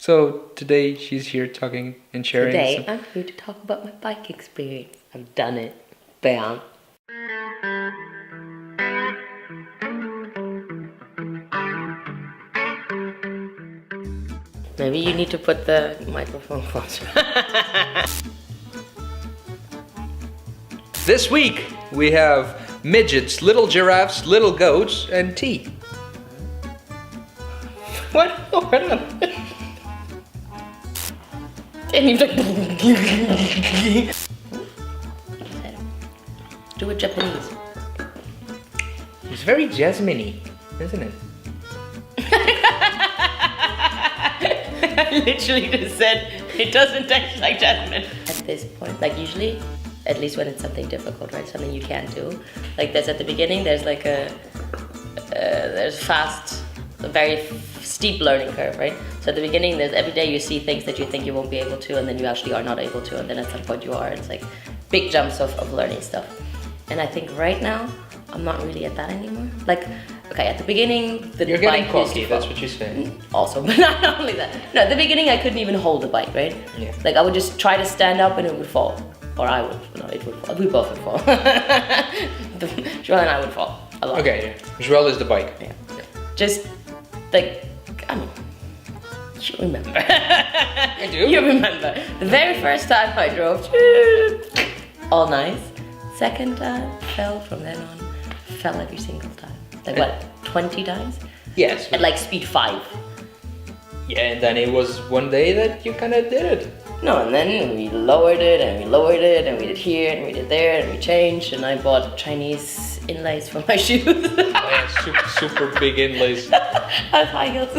So today she's here talking and sharing. Today I'm here to talk about my bike experience. I've done it. Bam. Maybe you need to put the microphone closer. This week we have midgets, little giraffes, little goats, and tea. What? And he's like, do it Japanese. It's very jasmine-y, isn't it? I literally just said it doesn't taste like jasmine. At this point, like usually, at least when it's something difficult, right? Something you can't do. Like there's at the beginning, there's like there's fast, a very steep learning curve, right? So at the beginning, there's every day you see things that you think you won't be able to, and then you actually are not able to, and then at some point you are. It's like big jumps of learning stuff. And I think right now, I'm not really at that anymore. Like, okay, at the beginning, You're getting cocky, that's what you're saying. Also, but not only that. No, at the beginning, I couldn't even hold the bike, right? Yeah. Like, I would just try to stand up and it would fall. Or I would. No, it would fall. We both would fall. Joelle and I would fall a lot. Okay, yeah. Joelle is the bike. Yeah. Just, like, I mean, you remember. I do? You remember. The very first time I drove, all nice. Second time, fell from then on. Fell every single time. Like what, 20 times? Yes. At like speed 5. Yeah, and then it was one day that you kind of did it. No, and then we lowered it, and we lowered it, and we did here, and we did there, and we changed, and I bought Chinese inlays for my shoes. Yeah, super big inlays. I have high heels.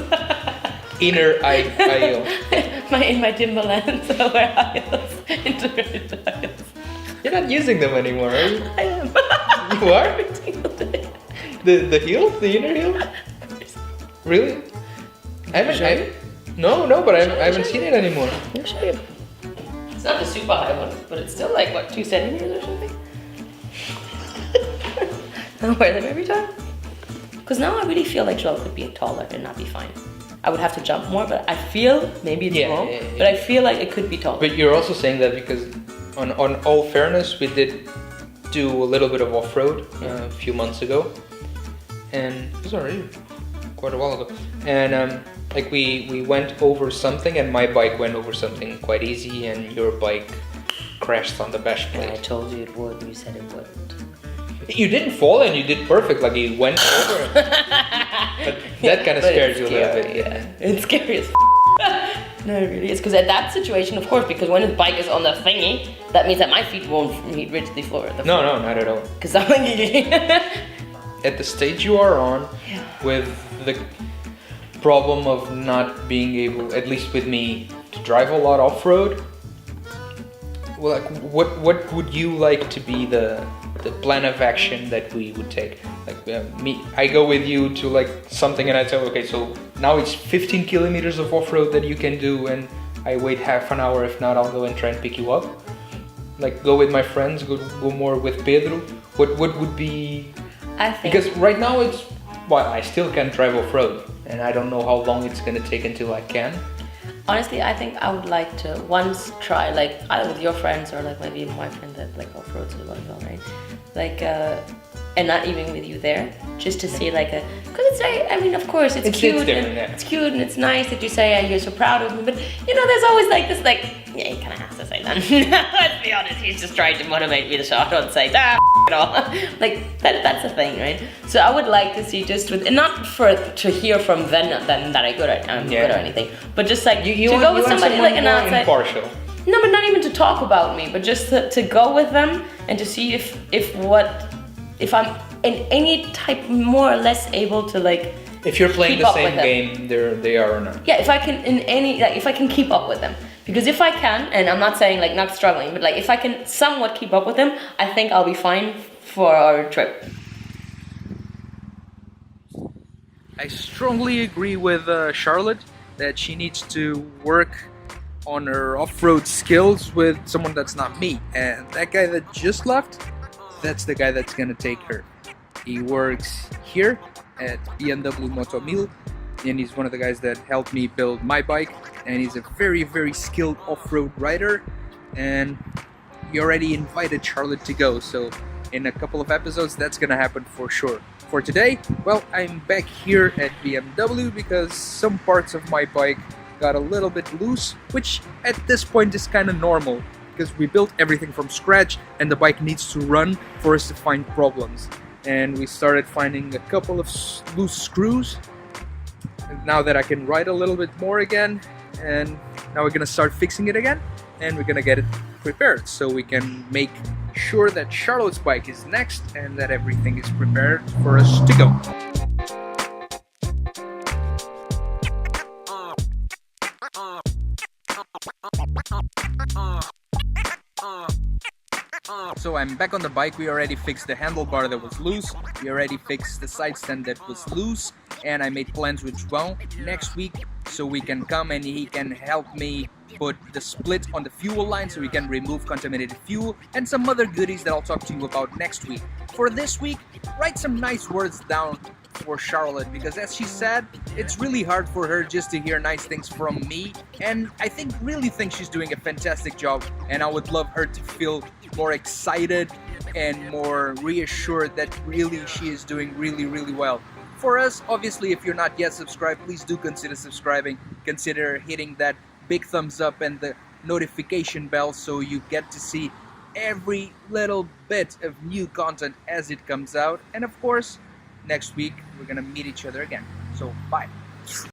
Inner eye heel. In my Timberlands, I wear high heels. Integrated high heels. You're not using them anymore, are you? I am. You are? Every single day. The heel? The inner heel? Really? I haven't. No, but I haven't seen it anymore. I'll show you. It's not the super high one, but it's still like, what, 2 centimeters or something? I wear them every time. Because now I really feel like Joelle could be taller and not be fine. I would have to jump more, but I feel, maybe it's wrong, but I feel like it could be taller. But you're also saying that because, on all fairness, we did do a little bit of off-road a few months ago. And it was already quite a while ago. And like we went over something, and my bike went over something quite easy, and your bike crashed on the bash plate. I told you it would, you said it wouldn't. You didn't fall, and you did perfect, like you went over. But that kind of scares you a little bit. Yeah, it's scary as No, it really is. Because at that situation, of course, because when his bike is on the thingy, that means that my feet won't meet the floor. No, not at all. Because I'm like... At the stage you are on, with the problem of not being able, at least with me, to drive a lot off-road, well, like, what would you like to be the plan of action that we would take? Like I go with you to like something, and I tell, okay, so now it's 15 kilometers of off-road that you can do, and I wait half an hour. If not, I'll go and try and pick you up. Like go with my friends, go more with Pedro. What would be? I think Because right now it's, well, I still can't drive off-road, and I don't know how long it's gonna take until I can. honestly, I think I would like to once try, like either with your friends or like maybe my friend that like off-roads a lot as well, right? Like, and not even with you there, just to see like a, because it's like, I mean, of course it's cute, it's cute and it's nice that you say you're so proud of me, but you know, there's always like this, like, yeah, he kind of has to say that. Let's be honest, he's just trying to motivate me to show. I don't say that at all. Like that's the thing, right? So I would like to see just with, and not to hear from them that I'm good or anything, but just like to go with somebody like an outside. Impartial. No, but not even to talk about me, but just to go with them and to see if I'm in any type more or less able to like. If you're playing the same game, they are or not. Yeah, if I can if I can keep up with them, because if I can, and I'm not saying like not struggling, but like if I can somewhat keep up with them, I think I'll be fine for our trip. I strongly agree with Charlotte that she needs to work on her off-road skills with someone that's not me. And that guy that just left, that's the guy that's gonna take her. He works here at BMW Motomil, and he's one of the guys that helped me build my bike. and he's a very, very skilled off-road rider, and he already invited Charlotte to go, so in a couple of episodes that's gonna happen for sure. For today, well, I'm back here at BMW because some parts of my bike got a little bit loose, which at this point is kind of normal because we built everything from scratch and the bike needs to run for us to find problems. And we started finding a couple of loose screws. And now that I can ride a little bit more again, and now we're gonna start fixing it again, and we're gonna get it prepared so we can make sure that Charlotte's bike is next and that everything is prepared for us to go. So I'm back on the bike. We already fixed the handlebar that was loose, we already fixed the side stand that was loose, and I made plans with João next week so we can come and he can help me put the split on the fuel line so we can remove contaminated fuel, and some other goodies that I'll talk to you about next week. For this week, write some nice words down for Charlotte, because as she said, it's really hard for her just to hear nice things from me, and I really think she's doing a fantastic job, and I would love her to feel more excited and more reassured that really she is doing really, really well. For us, obviously, if you're not yet subscribed, please do consider subscribing, consider hitting that big thumbs up and the notification bell so you get to see every little bit of new content as it comes out. And of course, next week we're gonna meet each other again. So bye.